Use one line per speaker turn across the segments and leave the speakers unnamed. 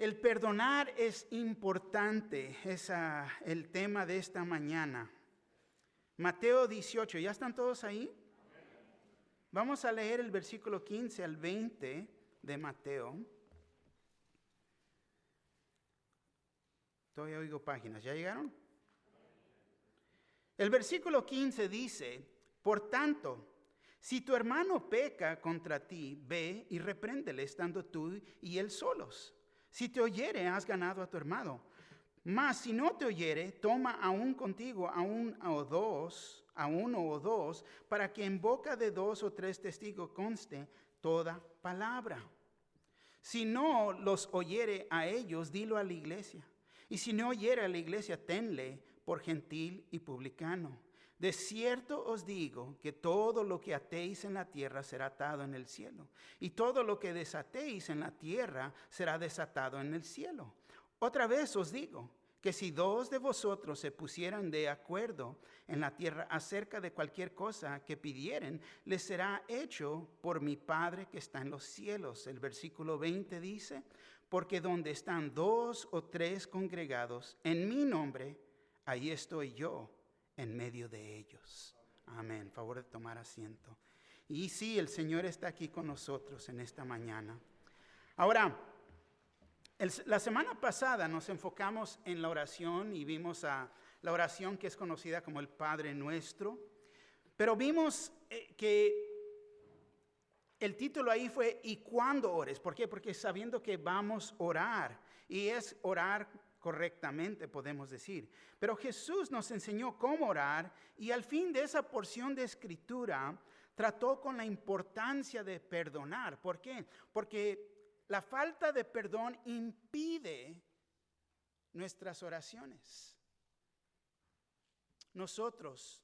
El perdonar es importante, es el tema de esta mañana. Mateo 18, ¿ya están todos ahí? Vamos a leer el versículo 15 al 20 de Mateo. Todavía oigo páginas, ¿ya llegaron? El versículo 15 dice, por tanto, si tu hermano peca contra ti, ve y repréndele estando tú y él solos. Si te oyere, has ganado a tu hermano. Mas si no te oyere, toma aún contigo a uno o dos, para que en boca de 2 o 3 testigos conste toda palabra. Si no los oyere a ellos, dilo a la iglesia. Y si no oyere a la iglesia, tenle por gentil y publicano. De cierto os digo que todo lo que atéis en la tierra será atado en el cielo, y todo lo que desatéis en la tierra será desatado en el cielo. Otra vez os digo que si 2 de vosotros se pusieran de acuerdo en la tierra acerca de cualquier cosa que pidieren, les será hecho por mi Padre que está en los cielos. El versículo 20 dice, porque donde están 2 o 3 congregados en mi nombre, ahí estoy yo en medio de ellos. Amén. Favor de tomar asiento. Y sí, el Señor está aquí con nosotros en esta mañana. Ahora, la semana pasada nos enfocamos en la oración y vimos a la oración que es conocida como el Padre Nuestro. Pero vimos que el título ahí fue ¿y cuándo ores? ¿Por qué? Porque sabiendo que vamos a orar y es orar correctamente, podemos decir. Pero Jesús nos enseñó cómo orar y al fin de esa porción de escritura trató con la importancia de perdonar. ¿Por qué? Porque la falta de perdón impide nuestras oraciones. Nosotros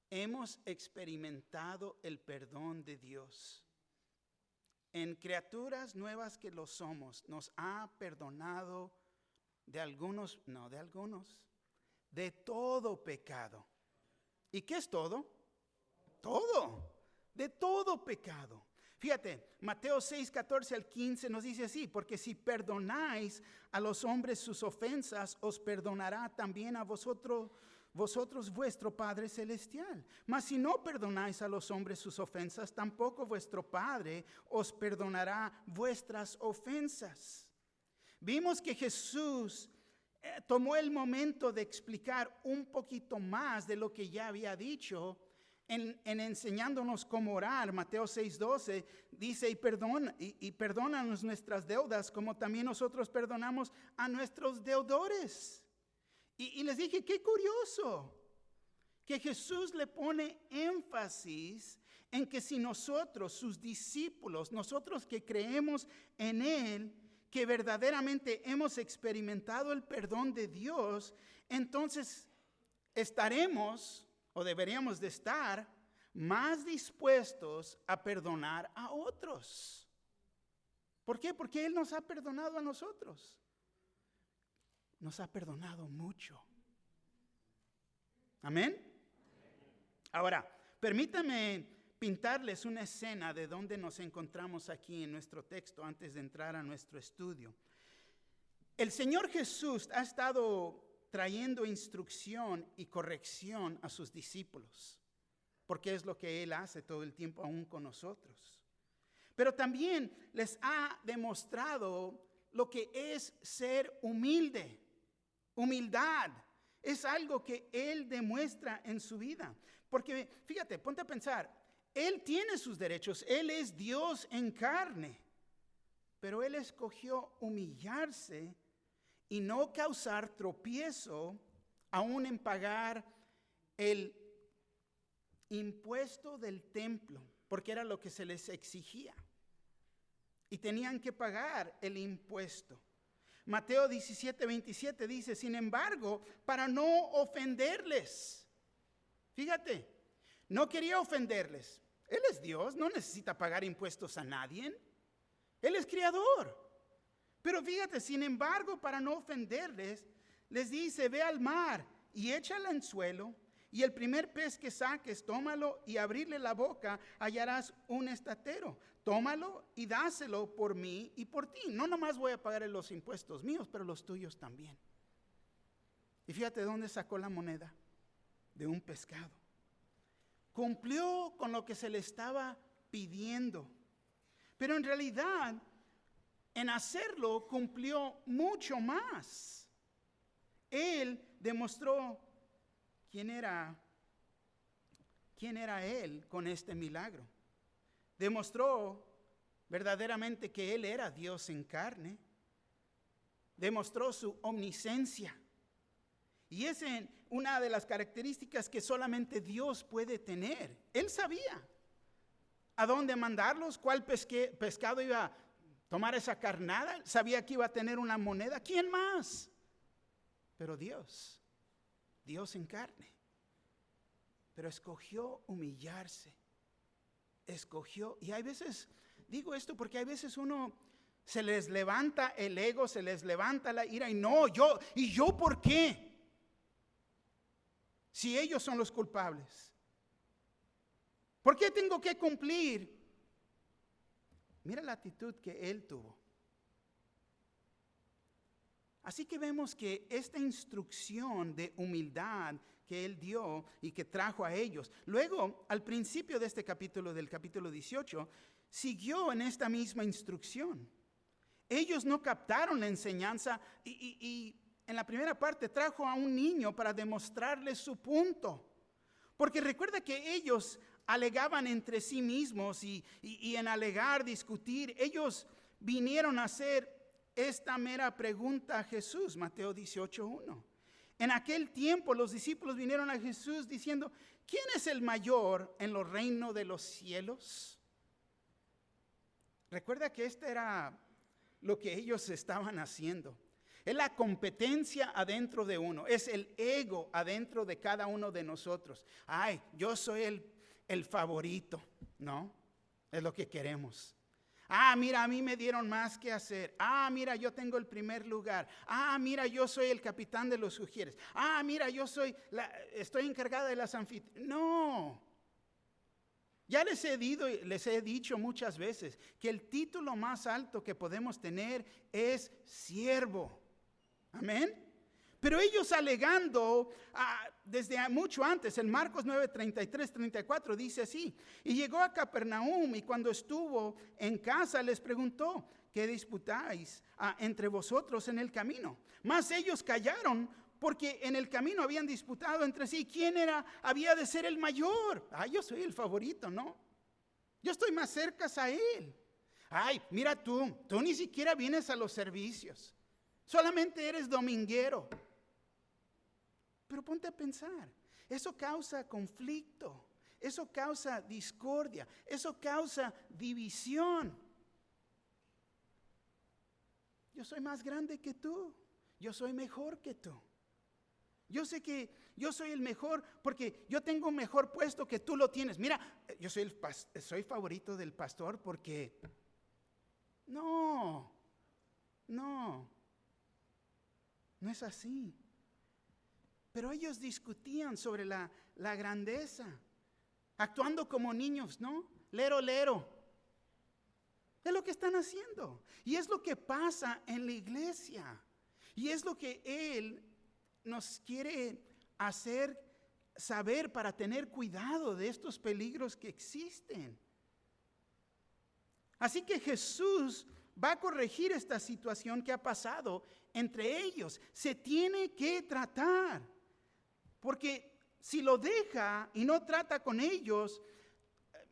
hemos experimentado el perdón de Dios. En criaturas nuevas que lo somos, nos ha perdonado de todo pecado. ¿Y qué es todo? Todo, de todo pecado. Fíjate, Mateo 6, 14 al 15 nos dice así, porque si perdonáis a los hombres sus ofensas, os perdonará también a vosotros vuestro Padre Celestial. Mas si no perdonáis a los hombres sus ofensas, tampoco vuestro Padre os perdonará vuestras ofensas. Vimos que Jesús tomó el momento de explicar un poquito más de lo que ya había dicho en enseñándonos cómo orar. Mateo 6:12 dice, y perdónanos nuestras deudas como también nosotros perdonamos a nuestros deudores. Y les dije, qué curioso, que Jesús le pone énfasis en que si nosotros, sus discípulos, nosotros que creemos en Él, que verdaderamente hemos experimentado el perdón de Dios, entonces estaremos, o deberíamos de estar, más dispuestos a perdonar a otros. ¿Por qué? Porque Él nos ha perdonado a nosotros. Nos ha perdonado mucho. ¿Amén? Ahora, permítame pintarles una escena de donde nos encontramos aquí en nuestro texto antes de entrar a nuestro estudio. El Señor Jesús ha estado trayendo instrucción y corrección a sus discípulos, porque es lo que Él hace todo el tiempo aún con nosotros. Pero también les ha demostrado lo que es ser humilde. Humildad es algo que Él demuestra en su vida. Porque fíjate, ponte a pensar, Él tiene sus derechos, Él es Dios en carne, pero Él escogió humillarse y no causar tropiezo aún en pagar el impuesto del templo, porque era lo que se les exigía. Y tenían que pagar el impuesto. Mateo 17:27 dice, sin embargo, para no ofenderles. Fíjate, no quería ofenderles. Él es Dios, no necesita pagar impuestos a nadie. Él es creador. Pero fíjate, sin embargo, para no ofenderles, les dice, ve al mar y echa el anzuelo y el primer pez que saques, tómalo y abrirle la boca, hallarás un estatero. Tómalo y dáselo por mí y por ti. No nomás voy a pagar los impuestos míos, pero los tuyos también. Y fíjate dónde sacó la moneda. De un pescado. Cumplió con lo que se le estaba pidiendo. Pero en realidad, en hacerlo, cumplió mucho más. Él demostró quién era él con este milagro. Demostró verdaderamente que él era Dios en carne. Demostró su omnisciencia. Y es una de las características que solamente Dios puede tener. Él sabía a dónde mandarlos, cuál pescado iba a tomar esa carnada. Sabía que iba a tener una moneda. ¿Quién más? Pero Dios en carne. Pero escogió humillarse. Escogió, y hay veces, digo esto porque hay veces uno se les levanta el ego, se les levanta la ira, y no, yo ¿por qué? Si ellos son los culpables. ¿Por qué tengo que cumplir? Mira la actitud que él tuvo. Así que vemos que esta instrucción de humildad que él dio y que trajo a ellos, luego al principio de este capítulo, del capítulo 18, siguió en esta misma instrucción. Ellos no captaron la enseñanza y en la primera parte trajo a un niño para demostrarles su punto. Porque recuerda que ellos alegaban entre sí mismos y en alegar, discutir, ellos vinieron a hacer esta mera pregunta a Jesús, Mateo 18:1. En aquel tiempo los discípulos vinieron a Jesús diciendo, ¿quién es el mayor en los reinos de los cielos? Recuerda que este era lo que ellos estaban haciendo. Es la competencia adentro de uno, es el ego adentro de cada uno de nosotros. Ay, yo soy el favorito, ¿no? Es lo que queremos. Ah, mira, a mí me dieron más que hacer. Ah, mira, yo tengo el primer lugar. Ah, mira, yo soy el capitán de los ujieres. Ah, mira, estoy encargada de las anfitrionas. No. Ya les he dicho muchas veces que el título más alto que podemos tener es siervo. Amén. Pero ellos alegando desde mucho antes, en Marcos 9:33-34 dice así: y llegó a Capernaum y cuando estuvo en casa les preguntó, ¿qué disputáis entre vosotros en el camino? Mas ellos callaron porque en el camino habían disputado entre sí quién había de ser el mayor. Yo soy el favorito, ¿no? Yo estoy más cerca a él. Ay, mira tú ni siquiera vienes a los servicios. Solamente eres dominguero. Pero ponte a pensar, eso causa conflicto, eso causa discordia, eso causa división. Yo soy más grande que tú, yo soy mejor que tú. Yo sé que yo soy el mejor porque yo tengo un mejor puesto que tú lo tienes. Mira, yo soy favorito del pastor porque... No es así. Pero ellos discutían sobre la grandeza, actuando como niños, ¿no? Lero. Es lo que están haciendo. Y es lo que pasa en la iglesia. Y es lo que Él nos quiere hacer saber para tener cuidado de estos peligros que existen. Así que Jesús va a corregir esta situación que ha pasado entre ellos. Se tiene que tratar. Porque si lo deja y no trata con ellos,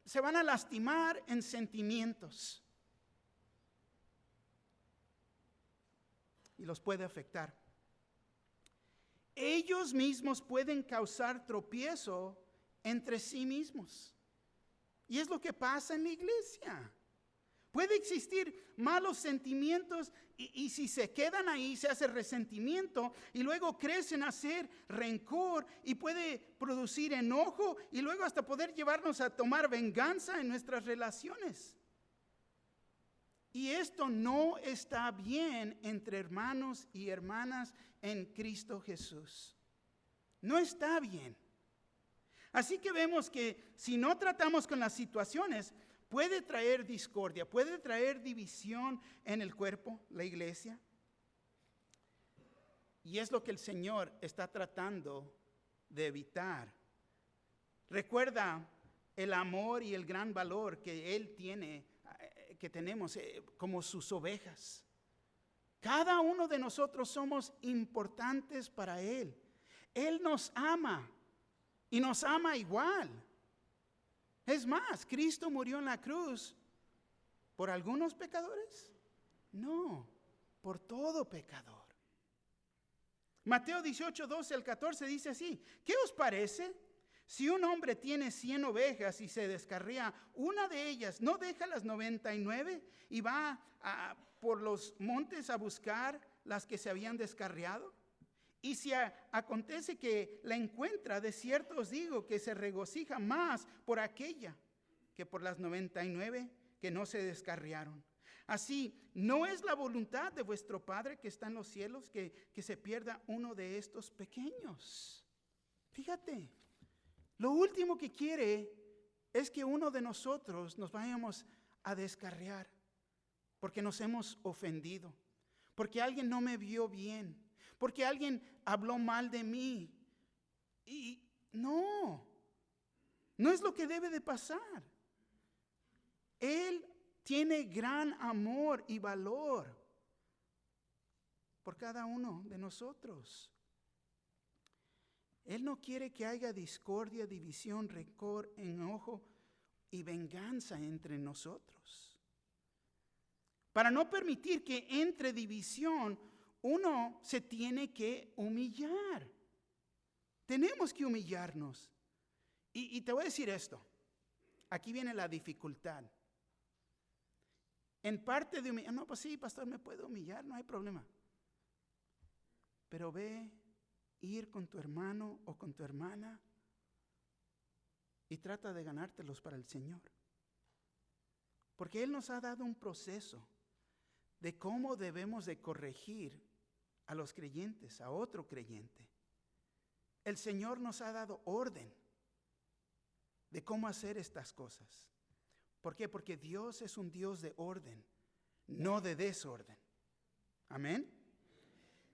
se van a lastimar en sentimientos. Y los puede afectar. Ellos mismos pueden causar tropiezo entre sí mismos. Y es lo que pasa en la iglesia. Puede existir malos sentimientos y si se quedan ahí se hace resentimiento y luego crecen a hacer rencor y puede producir enojo y luego hasta poder llevarnos a tomar venganza en nuestras relaciones. Y esto no está bien entre hermanos y hermanas en Cristo Jesús. No está bien. Así que vemos que si no tratamos con las situaciones, puede traer discordia, puede traer división en el cuerpo, la iglesia. Y es lo que el Señor está tratando de evitar. Recuerda el amor y el gran valor que Él tiene, que tenemos como sus ovejas. Cada uno de nosotros somos importantes para Él. Él nos ama y nos ama igual. Es más, ¿Cristo murió en la cruz por algunos pecadores? No, por todo pecador. Mateo 18, 12 al 14 dice así: ¿qué os parece? Si un hombre tiene 100 ovejas y se descarría una de ellas, ¿no deja las 99 y va por los montes a buscar las que se habían descarriado? Y si acontece que la encuentra, de cierto os digo que se regocija más por aquella que por las 99 que no se descarriaron. Así, ¿no es la voluntad de vuestro Padre que está en los cielos que se pierda uno de estos pequeños? Fíjate, lo último que quiere es que uno de nosotros nos vayamos a descarriar porque nos hemos ofendido, porque alguien no me vio bien, porque alguien habló mal de mí. Y no es lo que debe de pasar. Él tiene gran amor y valor por cada uno de nosotros. Él no quiere que haya discordia, división, rencor, enojo y venganza entre nosotros. Para no permitir que entre división, uno se tiene que humillar. Tenemos que humillarnos. Y te voy a decir esto. Aquí viene la dificultad. En parte de humillar, no, pues sí, pastor, me puedo humillar, no hay problema. Pero ve, ir con tu hermano o con tu hermana y trata de ganártelos para el Señor. Porque Él nos ha dado un proceso de cómo debemos de corregir a los creyentes, a otro creyente. El Señor nos ha dado orden de cómo hacer estas cosas. ¿Por qué? Porque Dios es un Dios de orden, no de desorden. Amén.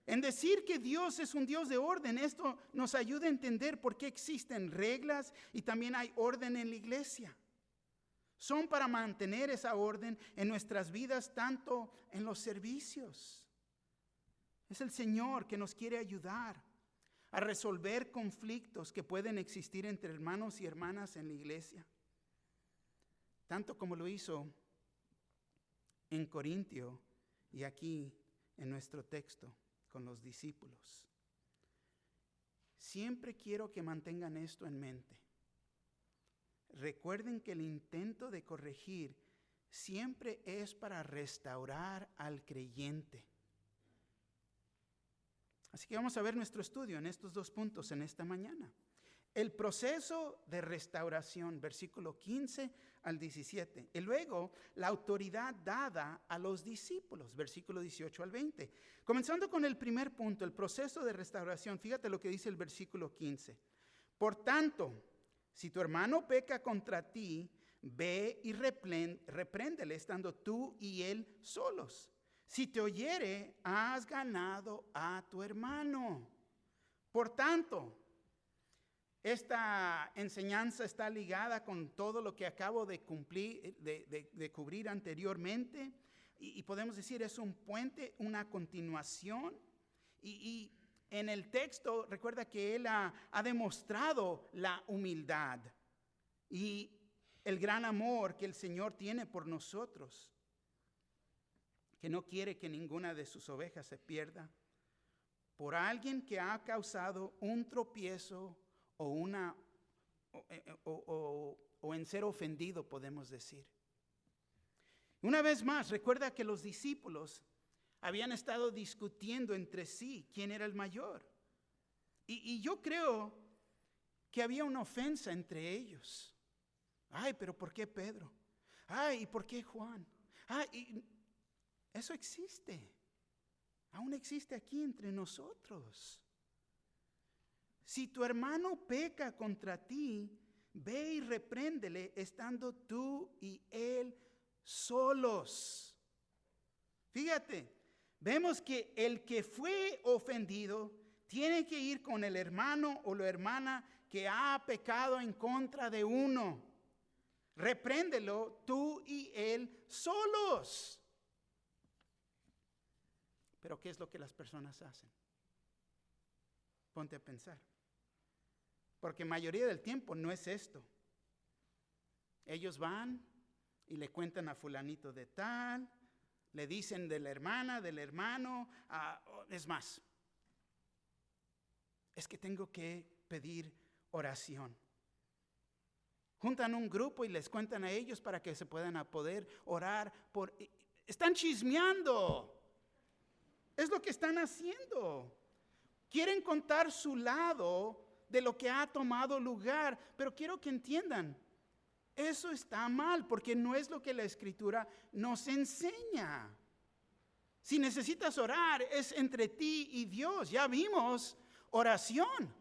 En decir que Dios es un Dios de orden, esto nos ayuda a entender por qué existen reglas y también hay orden en la iglesia. Son para mantener esa orden en nuestras vidas, tanto en los servicios. Es el Señor que nos quiere ayudar a resolver conflictos que pueden existir entre hermanos y hermanas en la iglesia. Tanto como lo hizo en Corintio y aquí en nuestro texto con los discípulos. Siempre quiero que mantengan esto en mente. Recuerden que el intento de corregir siempre es para restaurar al creyente. Así que vamos a ver nuestro estudio en estos dos puntos en esta mañana. El proceso de restauración, versículo 15 al 17. Y luego la autoridad dada a los discípulos, versículo 18 al 20. Comenzando con el primer punto, el proceso de restauración. Fíjate lo que dice el versículo 15. Por tanto, si tu hermano peca contra ti, ve y repréndele estando tú y él solos. Si te oyere, has ganado a tu hermano. Por tanto, esta enseñanza está ligada con todo lo que acabo de cubrir anteriormente. Y podemos decir, es un puente, una continuación. Y en el texto, recuerda que él ha demostrado la humildad y el gran amor que el Señor tiene por nosotros, que no quiere que ninguna de sus ovejas se pierda por alguien que ha causado un tropiezo o en ser ofendido, podemos decir. Una vez más, recuerda que los discípulos habían estado discutiendo entre sí quién era el mayor. Y yo creo que había una ofensa entre ellos. Ay, pero ¿por qué Pedro? Ay, ¿y por qué Juan? Ay, eso existe. Aún existe aquí entre nosotros. Si tu hermano peca contra ti, ve y repréndele estando tú y él solos. Fíjate, vemos que el que fue ofendido tiene que ir con el hermano o la hermana que ha pecado en contra de uno. Repréndelo tú y él solos. Pero ¿qué es lo que las personas hacen? Ponte a pensar. Porque mayoría del tiempo no es esto. Ellos van y le cuentan a fulanito de tal, le dicen de la hermana, del hermano, es más, es que tengo que pedir oración. Juntan un grupo y les cuentan a ellos para que se puedan poder orar por... Están chismeando. Es lo que están haciendo. Quieren contar su lado de lo que ha tomado lugar, pero quiero que entiendan, eso está mal porque no es lo que la Escritura nos enseña. Si necesitas orar, es entre ti y Dios. Ya vimos oración.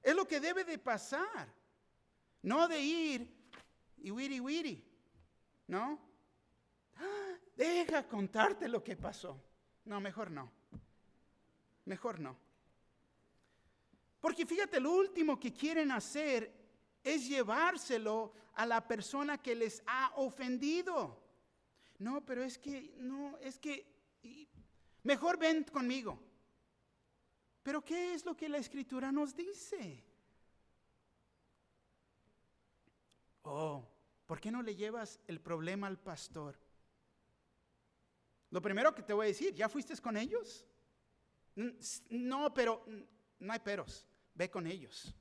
Es lo que debe de pasar. No de ir y wiri, ¿no? Deja contarte lo que pasó. No, mejor no. Mejor no. Porque fíjate, lo último que quieren hacer es llevárselo a la persona que les ha ofendido. No, pero es que, mejor ven conmigo. Pero ¿qué es lo que la Escritura nos dice? ¿Por qué no le llevas el problema al pastor? Lo primero que te voy a decir, ¿ya fuiste con ellos? No, pero no hay peros. Ve con ellos.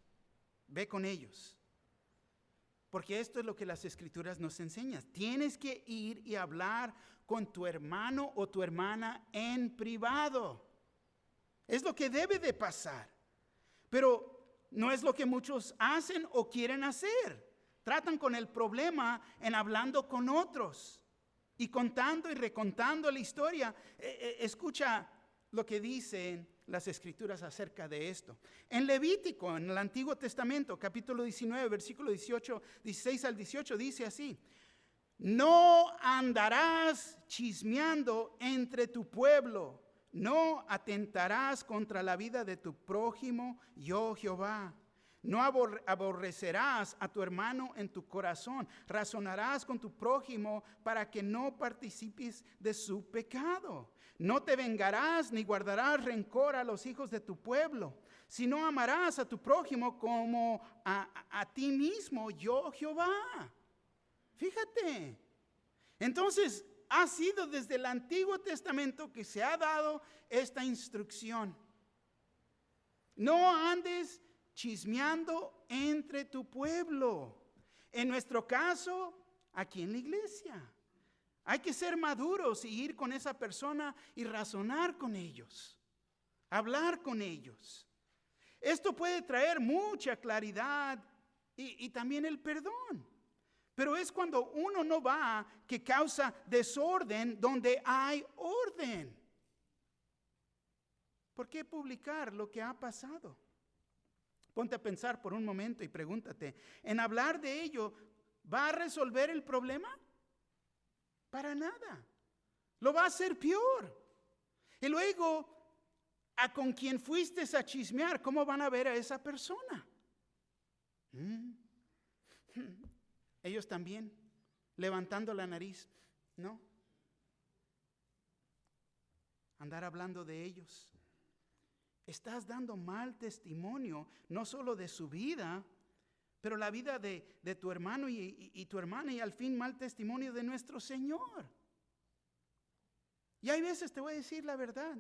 Ve con ellos. Porque esto es lo que las Escrituras nos enseñan. Tienes que ir y hablar con tu hermano o tu hermana en privado. Es lo que debe de pasar. Pero no es lo que muchos hacen o quieren hacer. Tratan con el problema en hablando con otros y contando y recontando la historia. Escucha lo que dicen las Escrituras acerca de esto. En Levítico, en el Antiguo Testamento, capítulo 19, versículo 16 al 18, dice así: no andarás chismeando entre tu pueblo, no atentarás contra la vida de tu prójimo, yo Jehová. No aborrecerás a tu hermano en tu corazón, razonarás con tu prójimo para que no participes de su pecado. No te vengarás ni guardarás rencor a los hijos de tu pueblo, sino amarás a tu prójimo como a ti mismo, yo Jehová. Fíjate. Entonces, ha sido desde el Antiguo Testamento que se ha dado esta instrucción. No andes chismeando entre tu pueblo. En nuestro caso, aquí en la iglesia. Hay que ser maduros y ir con esa persona y razonar con ellos. Hablar con ellos. Esto puede traer mucha claridad y también el perdón. Pero es cuando uno no va que causa desorden donde hay orden. ¿Por qué publicar lo que ha pasado? Ponte a pensar por un momento y pregúntate, ¿en hablar de ello va a resolver el problema? Para nada. Lo va a hacer peor. Y luego, a con quien fuiste a chismear, ¿cómo van a ver a esa persona? Ellos también, levantando la nariz, ¿no? Andar hablando de ellos. Estás dando mal testimonio, no solo de su vida, pero la vida de tu hermano y tu hermana, y al fin mal testimonio de nuestro Señor. Y hay veces, te voy a decir la verdad,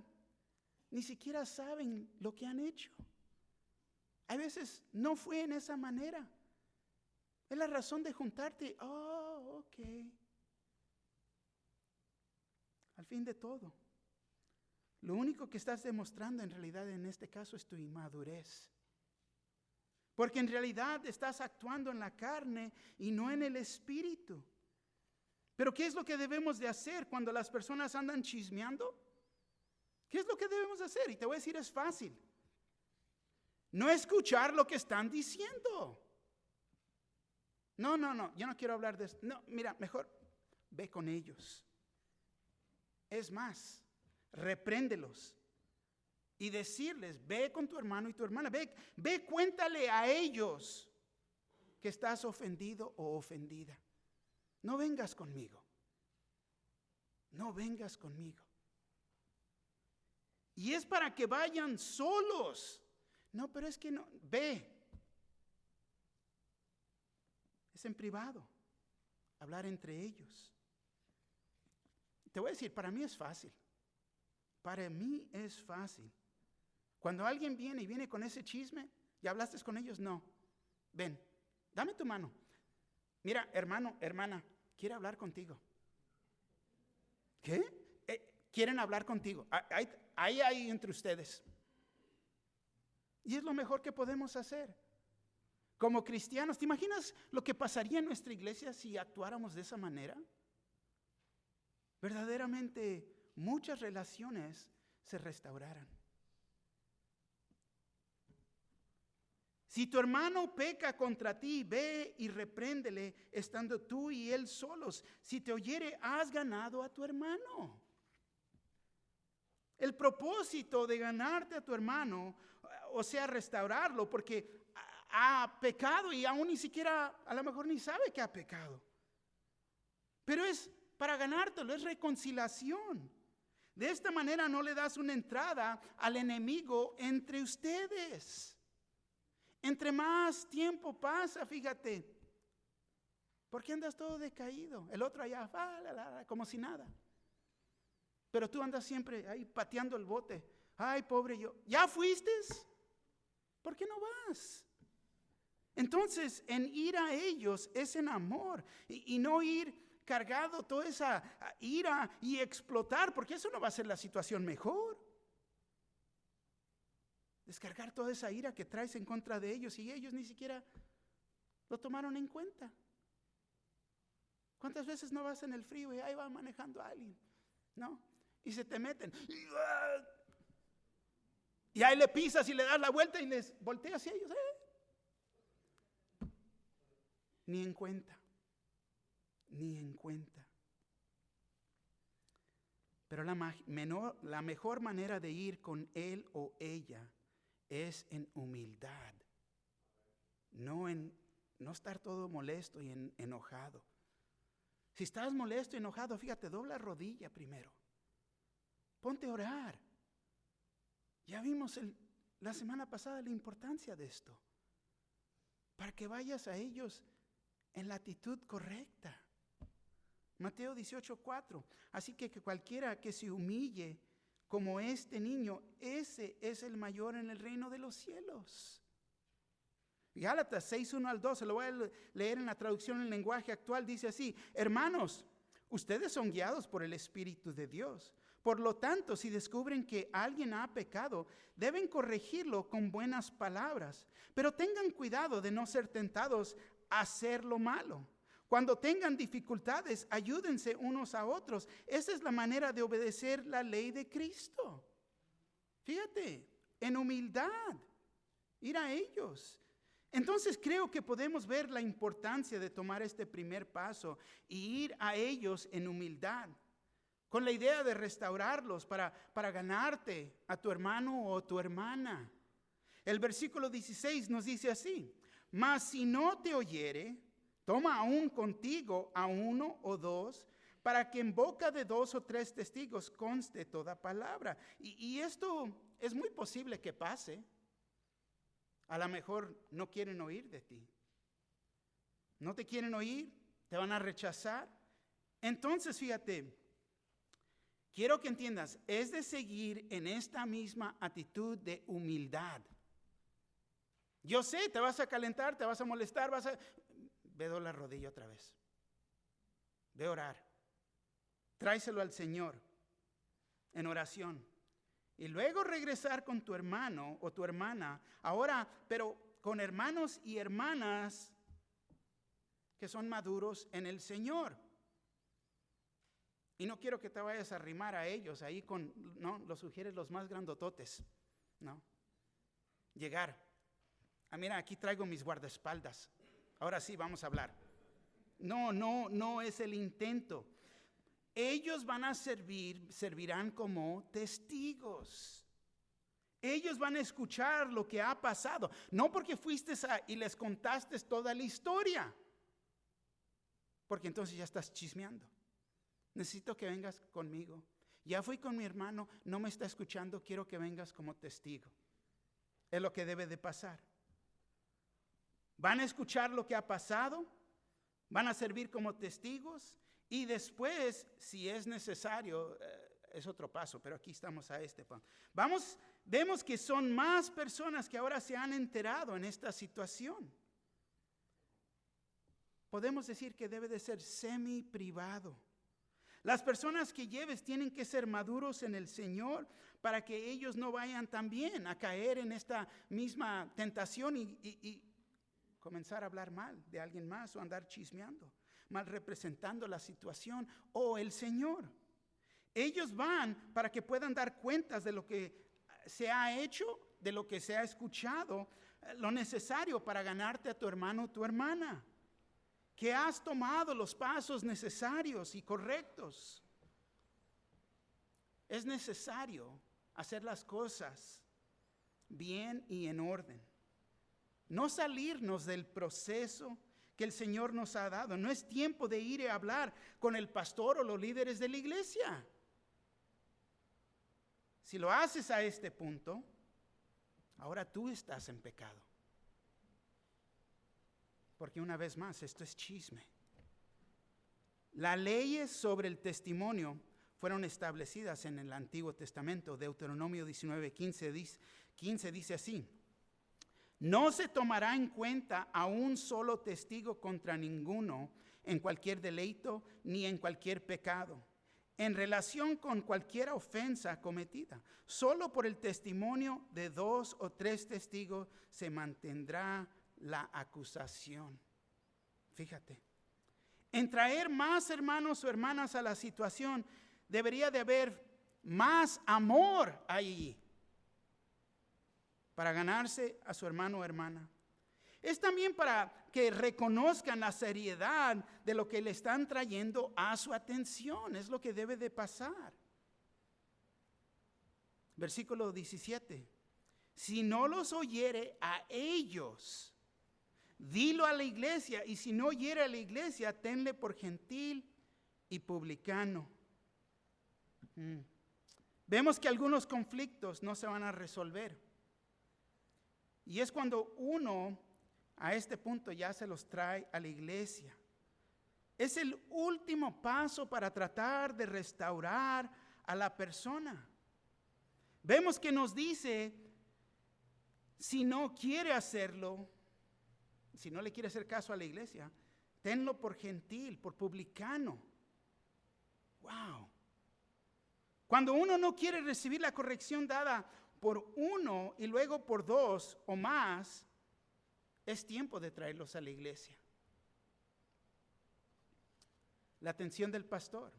ni siquiera saben lo que han hecho. Hay veces no fue en esa manera. Es la razón de juntarte. Ok. Al fin de todo, lo único que estás demostrando en realidad en este caso es tu inmadurez. Porque en realidad estás actuando en la carne y no en el espíritu. Pero ¿qué es lo que debemos de hacer cuando las personas andan chismeando? ¿Qué es lo que debemos de hacer? Y te voy a decir, es fácil. no escuchar lo que están diciendo. No, yo no quiero hablar de eso. No, mira, mejor ve con ellos. Es más, repréndelos y decirles, ve con tu hermano y tu hermana, ve, cuéntale a ellos que estás ofendido o ofendida. No vengas conmigo. No vengas conmigo. Y es para que vayan solos. No, pero es que no, ve. Es en privado, hablar entre ellos. Te voy a decir, para mí es fácil. Para mí es fácil. Cuando alguien viene con ese chisme, ¿ya hablaste con ellos? No. Ven, dame tu mano. Mira, hermano, hermana, quiere hablar contigo. ¿Qué? Quieren hablar contigo. Hay entre ustedes. Y es lo mejor que podemos hacer. Como cristianos, ¿te imaginas lo que pasaría en nuestra iglesia si actuáramos de esa manera? Verdaderamente muchas relaciones se restauraran. Si tu hermano peca contra ti, ve y repréndele, estando tú y él solos. Si te oyere, has ganado a tu hermano. El propósito de ganarte a tu hermano, o sea, restaurarlo, porque ha pecado y aún ni siquiera, a lo mejor ni sabe que ha pecado. Pero es para ganártelo, es reconciliación. De esta manera no le das una entrada al enemigo entre ustedes. Entre más tiempo pasa, fíjate, ¿por qué andas todo decaído? El otro allá, como si nada. Pero tú andas siempre ahí pateando el bote. Ay, pobre yo. ¿Ya fuiste? ¿Por qué no vas? Entonces, en ir a ellos es en amor y no ir cargado toda esa ira y explotar, porque eso no va a ser la situación mejor. Descargar toda esa ira que traes en contra de ellos y ellos ni siquiera lo tomaron en cuenta. ¿Cuántas veces no vas en el frío y ahí va manejando a alguien? ¿No? Y se te meten. Y ahí le pisas y le das la vuelta y les volteas hacia ellos. Ni en cuenta. Ni en cuenta. Pero la mejor manera de ir con él o ella es en humildad. No estar todo molesto y enojado. Si estás molesto y enojado, fíjate, dobla rodilla primero. Ponte a orar. Ya vimos la semana pasada la importancia de esto. Para que vayas a ellos en la actitud correcta. Mateo 18:4. Así que cualquiera que se humille como este niño, ese es el mayor en el reino de los cielos. Gálatas 6:1-2, se lo voy a leer en la traducción en lenguaje actual, dice así: hermanos, ustedes son guiados por el Espíritu de Dios. Por lo tanto, si descubren que alguien ha pecado, deben corregirlo con buenas palabras. Pero tengan cuidado de no ser tentados a hacer lo malo. Cuando tengan dificultades, ayúdense unos a otros. Esa es la manera de obedecer la ley de Cristo. Fíjate, en humildad, ir a ellos. Entonces creo que podemos ver la importancia de tomar este primer paso y ir a ellos en humildad, con la idea de restaurarlos para ganarte a tu hermano o tu hermana. El versículo 16 nos dice así: mas si no te oyere, toma aún contigo a uno o dos, para que en boca de 2 o 3 testigos conste toda palabra. Y esto es muy posible que pase. A lo mejor no quieren oír de ti. No te quieren oír, te van a rechazar. Entonces, fíjate, quiero que entiendas, es de seguir en esta misma actitud de humildad. Yo sé, te vas a calentar, te vas a molestar, ve a la rodilla otra vez. Ve a orar. Tráeselo al Señor en oración. Y luego regresar con tu hermano o tu hermana. Ahora, pero con hermanos y hermanas que son maduros en el Señor. Y no quiero que te vayas a arrimar a ellos ahí los sugieres los más grandototes. No. Llegar. Mira, aquí traigo mis guardaespaldas. Ahora sí, vamos a hablar. No es el intento. Ellos van a servirán como testigos. Ellos van a escuchar lo que ha pasado. No porque fuiste y les contaste toda la historia. Porque entonces ya estás chismeando. Necesito que vengas conmigo. Ya fui con mi hermano, no me está escuchando, quiero que vengas como testigo. Es lo que debe de pasar. Van a escuchar lo que ha pasado, van a servir como testigos y después, si es necesario, es otro paso, pero aquí estamos a este punto. Vemos que son más personas que ahora se han enterado en esta situación. Podemos decir que debe de ser semi-privado. Las personas que lleves tienen que ser maduros en el Señor para que ellos no vayan también a caer en esta misma tentación y comenzar a hablar mal de alguien más o andar chismeando, mal representando la situación o el Señor. Ellos van para que puedan dar cuentas de lo que se ha hecho, de lo que se ha escuchado, lo necesario para ganarte a tu hermano o tu hermana. Que has tomado los pasos necesarios y correctos. Es necesario hacer las cosas bien y en orden. No salirnos del proceso que el Señor nos ha dado. No es tiempo de ir a hablar con el pastor o los líderes de la iglesia. Si lo haces a este punto, ahora tú estás en pecado. Porque una vez más, esto es chisme. Las leyes sobre el testimonio fueron establecidas en el Antiguo Testamento. Deuteronomio 19:15 dice así: no se tomará en cuenta a un solo testigo contra ninguno en cualquier delito ni en cualquier pecado, en relación con cualquier ofensa cometida. Solo por el testimonio de 2 o 3 testigos se mantendrá la acusación. Fíjate, en traer más hermanos o hermanas a la situación, debería de haber más amor ahí para ganarse a su hermano o hermana. Es también para que reconozcan la seriedad de lo que le están trayendo a su atención. Es lo que debe de pasar. Versículo 17. Si no los oyere a ellos, dilo a la iglesia, y si no oyere a la iglesia, tenle por gentil y publicano. Vemos que algunos conflictos no se van a resolver. Y es cuando uno a este punto ya se los trae a la iglesia. Es el último paso para tratar de restaurar a la persona. Vemos que nos dice, si no quiere hacerlo, si no le quiere hacer caso a la iglesia, tenlo por gentil, por publicano. Wow. Cuando uno no quiere recibir la corrección dada por uno y luego por 2 o más, es tiempo de traerlos a la iglesia. La atención del pastor,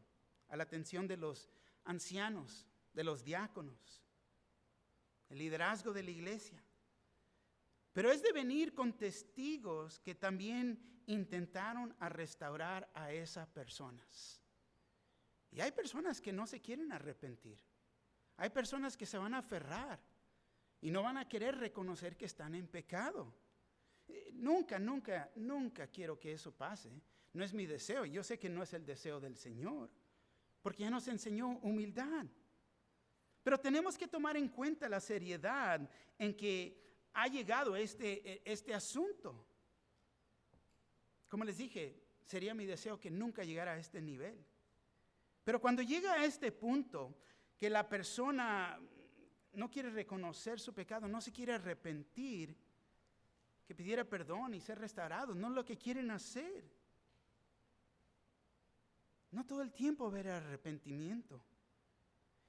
a la atención de los ancianos, de los diáconos, el liderazgo de la iglesia. Pero es de venir con testigos que también intentaron a restaurar a esas personas. Y hay personas que no se quieren arrepentir. Hay personas que se van a aferrar y no van a querer reconocer que están en pecado. Nunca quiero que eso pase. No es mi deseo. Yo sé que no es el deseo del Señor, porque ya nos enseñó humildad. Pero tenemos que tomar en cuenta la seriedad en que ha llegado este asunto. Como les dije, sería mi deseo que nunca llegara a este nivel. Pero cuando llega a este punto, que la persona no quiere reconocer su pecado, no se quiere arrepentir, que pidiera perdón y ser restaurado, no es lo que quieren hacer. No todo el tiempo haber arrepentimiento.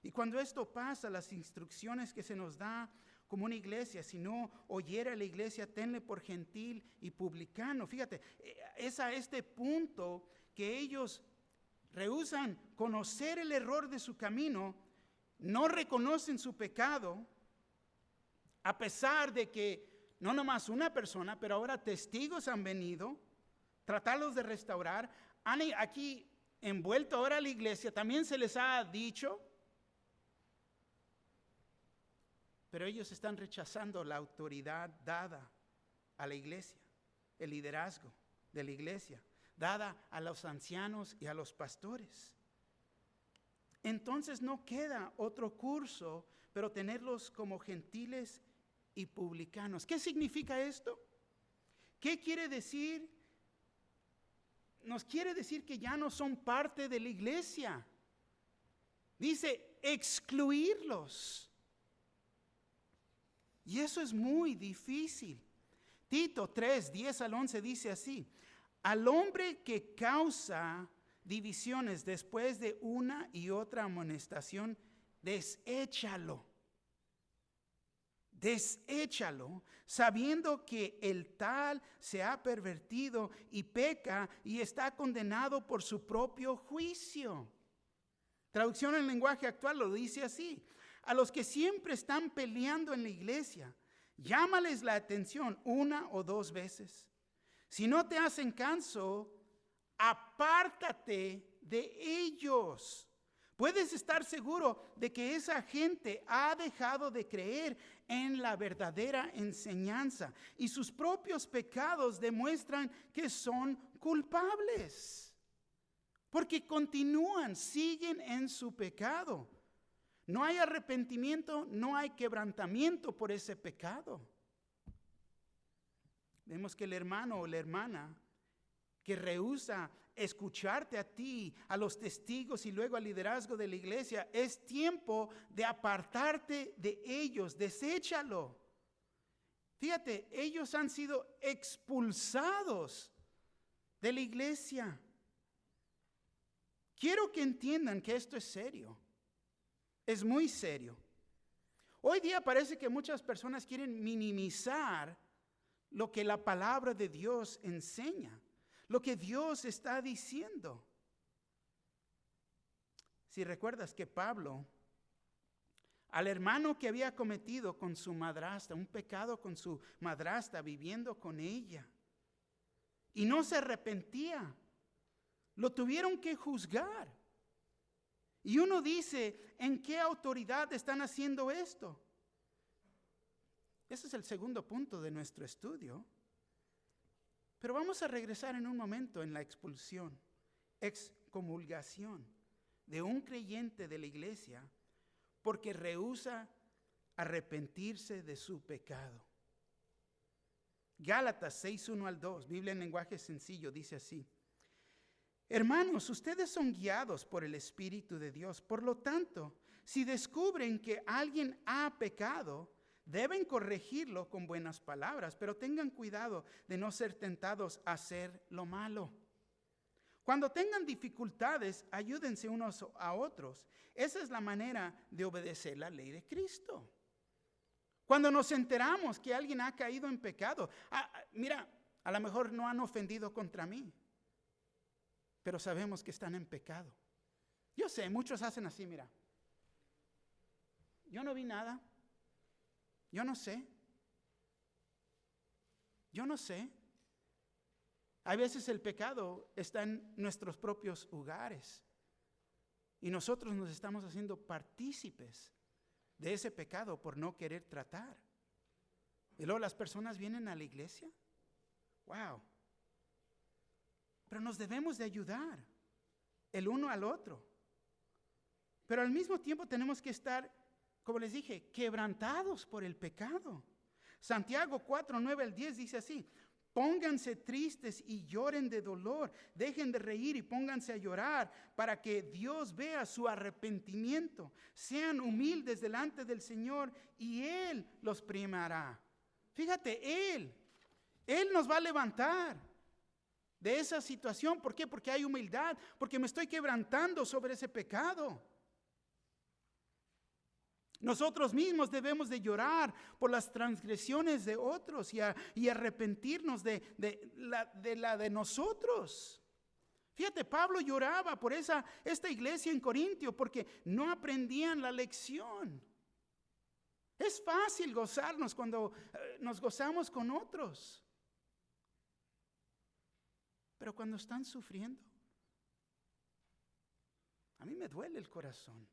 Y cuando esto pasa, las instrucciones que se nos da como una iglesia, si no oyera a la iglesia, tenle por gentil y publicano. Fíjate, es a este punto que ellos rehúsan conocer el error de su camino, no reconocen su pecado, a pesar de que no nomás una persona, pero ahora testigos han venido, tratarlos de restaurar, han aquí envuelto ahora a la iglesia, también se les ha dicho, pero ellos están rechazando la autoridad dada a la iglesia, el liderazgo de la iglesia, dada a los ancianos y a los pastores. Entonces no queda otro curso, pero tenerlos como gentiles y publicanos. ¿Qué significa esto? ¿Qué quiere decir? Nos quiere decir que ya no son parte de la iglesia. Dice excluirlos. Y eso es muy difícil. Tito 3, 10 al 11 dice así: al hombre que causa divisiones después de una y otra amonestación, deséchalo. Deséchalo, sabiendo que el tal se ha pervertido y peca y está condenado por su propio juicio. Traducción en lenguaje actual lo dice así: a los que siempre están peleando en la iglesia, llámales la atención una o dos veces. Si no te hacen caso, apártate de ellos. Puedes estar seguro de que esa gente ha dejado de creer en la verdadera enseñanza y sus propios pecados demuestran que son culpables. Porque continúan, siguen en su pecado. No hay arrepentimiento, no hay quebrantamiento por ese pecado. Vemos que el hermano o la hermana que rehúsa escucharte a ti, a los testigos y luego al liderazgo de la iglesia, es tiempo de apartarte de ellos, deséchalo. Fíjate, ellos han sido expulsados de la iglesia. Quiero que entiendan que esto es serio, es muy serio. Hoy día parece que muchas personas quieren minimizar lo que la palabra de Dios enseña, lo que Dios está diciendo. Si recuerdas que Pablo, al hermano que había cometido con su madrastra, un pecado con su madrastra, viviendo con ella, y no se arrepentía, lo tuvieron que juzgar. Y uno dice, ¿en qué autoridad están haciendo esto? Ese es el segundo punto de nuestro estudio. Pero vamos a regresar en un momento en la expulsión, excomulgación de un creyente de la iglesia porque rehúsa arrepentirse de su pecado. Gálatas 6, 1 al 2, Biblia en lenguaje sencillo, dice así: hermanos, ustedes son guiados por el Espíritu de Dios. Por lo tanto, si descubren que alguien ha pecado, deben corregirlo con buenas palabras, pero tengan cuidado de no ser tentados a hacer lo malo. Cuando tengan dificultades, ayúdense unos a otros. Esa es la manera de obedecer la ley de Cristo. Cuando nos enteramos que alguien ha caído en pecado, mira, a lo mejor no han ofendido contra mí, pero sabemos que están en pecado. Yo sé, muchos hacen así, mira. Yo no vi nada. Yo no sé. A veces el pecado está en nuestros propios hogares y nosotros nos estamos haciendo partícipes de ese pecado por no querer tratar. Y luego las personas vienen a la iglesia. Wow. Pero nos debemos de ayudar el uno al otro. Pero al mismo tiempo tenemos que estar, como les dije, quebrantados por el pecado. Santiago 4, 9 al 10 dice así: pónganse tristes y lloren de dolor, dejen de reír y pónganse a llorar para que Dios vea su arrepentimiento. Sean humildes delante del Señor y Él los primará. Fíjate, Él nos va a levantar de esa situación. ¿Por qué? Porque hay humildad, porque me estoy quebrantando sobre ese pecado. Nosotros mismos debemos de llorar por las transgresiones de otros y arrepentirnos de la de nosotros. Fíjate, Pablo lloraba por esta iglesia en Corintio porque no aprendían la lección. Es fácil gozarnos cuando nos gozamos con otros. Pero cuando están sufriendo, a mí me duele el corazón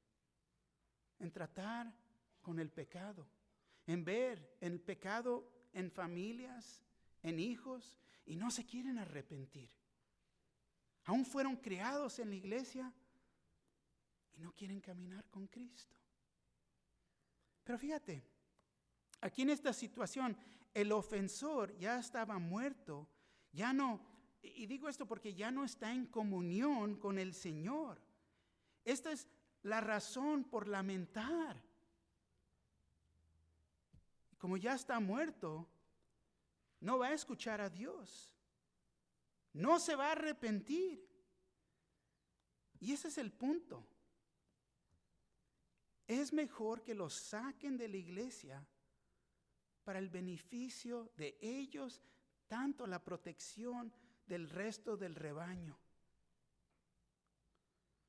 en tratar con el pecado, en ver el pecado en familias, en hijos, y no se quieren arrepentir. Aún fueron criados en la iglesia y no quieren caminar con Cristo. Pero fíjate, aquí en esta situación, el ofensor ya estaba muerto, ya no, y digo esto porque ya no está en comunión con el Señor. Esta es la razón por lamentar. Como ya está muerto, no va a escuchar a Dios. No se va a arrepentir. Y ese es el punto. Es mejor que los saquen de la iglesia para el beneficio de ellos, tanto la protección del resto del rebaño.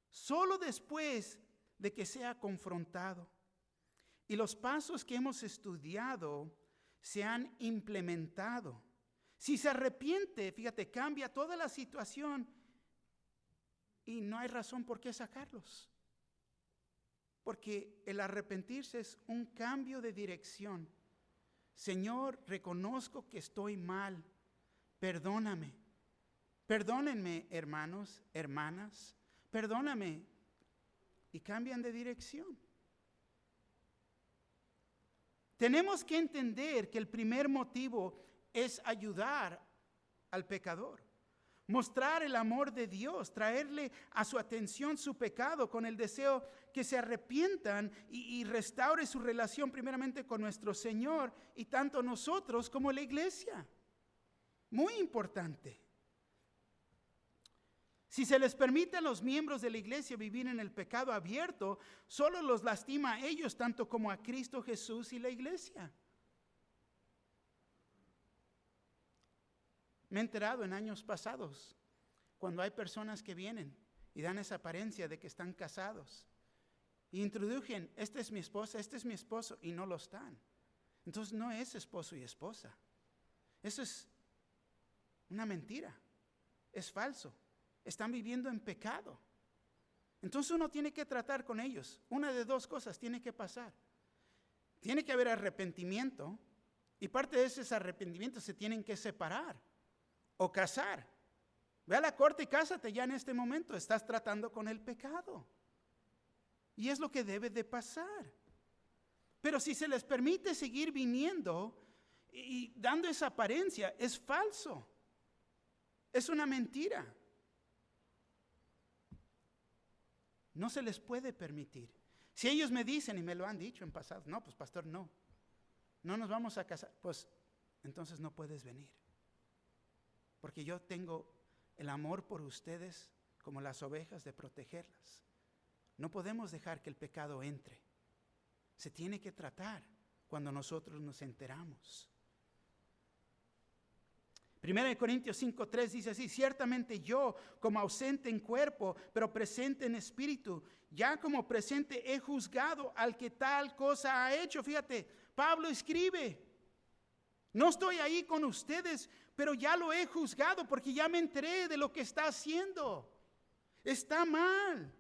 Solo después de que sea confrontado y los pasos que hemos estudiado se han implementado. Si se arrepiente, fíjate, cambia toda la situación y no hay razón por qué sacarlos. Porque el arrepentirse es un cambio de dirección. Señor, reconozco que estoy mal. Perdóname. Perdónenme, hermanos, hermanas. Perdóname. Y cambian de dirección. Tenemos que entender que el primer motivo es ayudar al pecador. Mostrar el amor de Dios, traerle a su atención su pecado con el deseo que se arrepientan y restaure su relación primeramente con nuestro Señor y tanto nosotros como la iglesia. Muy importante. Si se les permite a los miembros de la iglesia vivir en el pecado abierto, solo los lastima a ellos tanto como a Cristo Jesús y la iglesia. Me he enterado en años pasados, cuando hay personas que vienen y dan esa apariencia de que están casados, y introdujen, esta es mi esposa, este es mi esposo, y no lo están. Entonces no es esposo y esposa. Eso es una mentira, es falso. Están viviendo en pecado. Entonces uno tiene que tratar con ellos. Una de dos cosas tiene que pasar. Tiene que haber arrepentimiento, y parte de ese arrepentimiento se tienen que separar o casar. Ve a la corte y cásate ya en este momento. Estás tratando con el pecado. Y es lo que debe de pasar. Pero si se les permite seguir viniendo y dando esa apariencia, es falso. Es una mentira. No se les puede permitir. Si ellos me dicen, y me lo han dicho en pasado, no, pues pastor, no nos vamos a casar, pues entonces no puedes venir. Porque yo tengo el amor por ustedes como las ovejas de protegerlas. No podemos dejar que el pecado entre. Se tiene que tratar cuando nosotros nos enteramos. 1 Corintios 5:3 dice así: ciertamente yo, como ausente en cuerpo, pero presente en espíritu, ya como presente he juzgado al que tal cosa ha hecho. Fíjate, Pablo escribe: no estoy ahí con ustedes, pero ya lo he juzgado porque ya me enteré de lo que está haciendo. Está mal.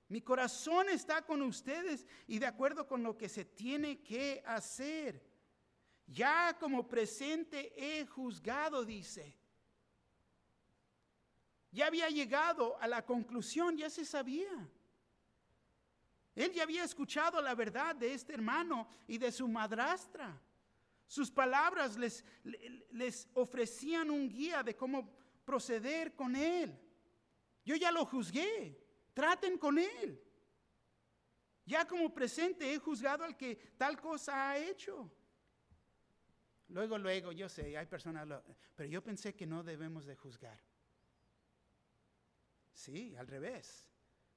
Mi corazón está con ustedes y de acuerdo con lo que se tiene que hacer. Ya como presente he juzgado, dice. Ya había llegado a la conclusión, ya se sabía. Él ya había escuchado la verdad de este hermano y de su madrastra. Sus palabras les ofrecían un guía de cómo proceder con él. Yo ya lo juzgué, traten con él. Ya como presente he juzgado al que tal cosa ha hecho. Luego, yo sé, hay personas, pero yo pensé que no debemos de juzgar. Sí, al revés.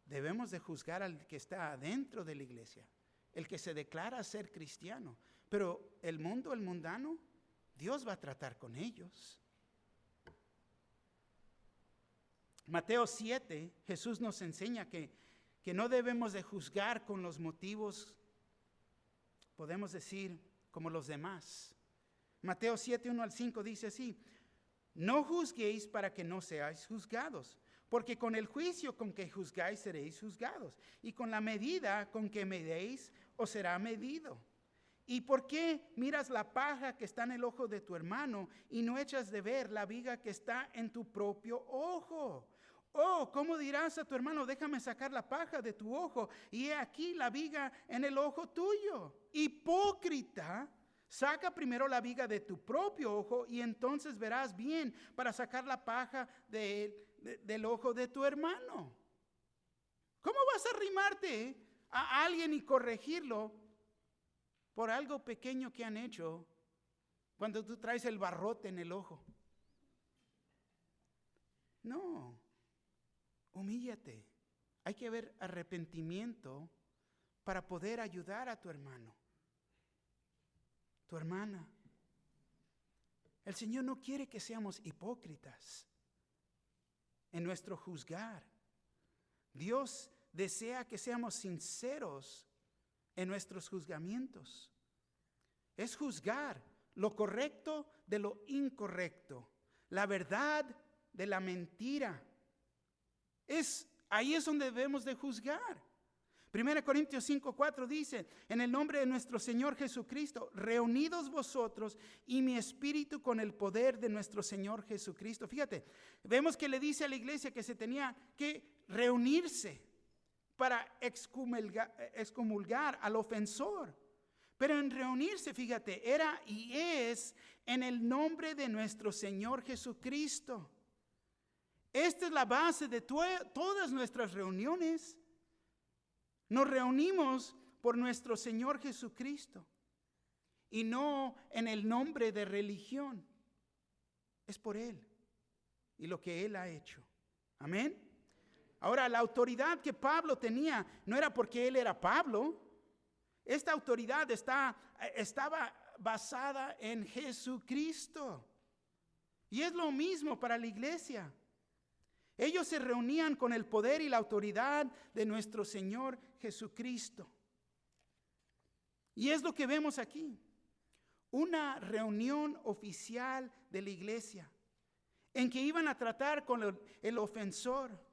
Debemos de juzgar al que está adentro de la iglesia, el que se declara ser cristiano. Pero el mundo, el mundano, Dios va a tratar con ellos. Mateo 7, Jesús nos enseña que no debemos de juzgar con los motivos podemos decir como los demás. Mateo 7, 1 al 5 dice así: no juzguéis para que no seáis juzgados, porque con el juicio con que juzgáis seréis juzgados, y con la medida con que medéis os será medido. ¿Y por qué miras la paja que está en el ojo de tu hermano y no echas de ver la viga que está en tu propio ojo? Oh, ¿cómo dirás a tu hermano, déjame sacar la paja de tu ojo, y he aquí la viga en el ojo tuyo? Hipócrita, saca primero la viga de tu propio ojo y entonces verás bien para sacar la paja del ojo de tu hermano. ¿Cómo vas a arrimarte a alguien y corregirlo por algo pequeño que han hecho cuando tú traes el barrote en el ojo? No, humíllate. Hay que haber arrepentimiento para poder ayudar a tu hermano, tu hermana. El Señor no quiere que seamos hipócritas en nuestro juzgar. Dios desea que seamos sinceros en nuestros juzgamientos. Es juzgar lo correcto de lo incorrecto, la verdad de la mentira. Ahí es donde debemos de juzgar. 1 Corintios 5:4 dice: en el nombre de nuestro Señor Jesucristo, reunidos vosotros y mi espíritu con el poder de nuestro Señor Jesucristo. Fíjate, vemos que le dice a la iglesia que se tenía que reunirse para excomulgar al ofensor. Pero en reunirse, fíjate, era y es en el nombre de nuestro Señor Jesucristo. Esta es la base de todas nuestras reuniones. Nos reunimos por nuestro Señor Jesucristo y no en el nombre de religión. Es por Él y lo que Él ha hecho. Amén. Ahora, la autoridad que Pablo tenía no era porque él era Pablo. Esta autoridad estaba basada en Jesucristo. Y es lo mismo para la iglesia. Ellos se reunían con el poder y la autoridad de nuestro Señor Jesucristo. Y es lo que vemos aquí. Una reunión oficial de la iglesia en que iban a tratar con el ofensor.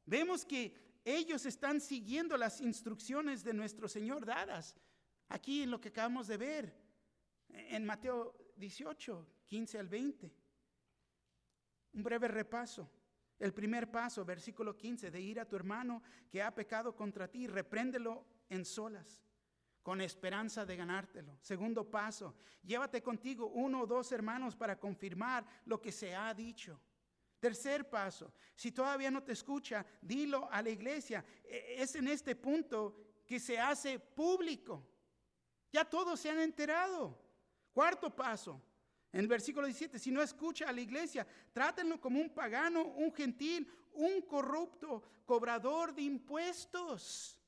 Vemos que ellos están siguiendo las instrucciones de nuestro Señor dadas aquí en lo que acabamos de ver en Mateo 18, 15 al 20. Un breve repaso. El primer paso, versículo 15, de ir a tu hermano que ha pecado contra ti, repréndelo en solas, con esperanza de ganártelo. Segundo paso, llévate contigo 1 o 2 hermanos para confirmar lo que se ha dicho. Tercer paso, si todavía no te escucha, dilo a la iglesia. Es en este punto que se hace público. Ya todos se han enterado. Cuarto paso, en el versículo 17, si no escucha a la iglesia, trátenlo como un pagano, un gentil, un corrupto, cobrador de impuestos.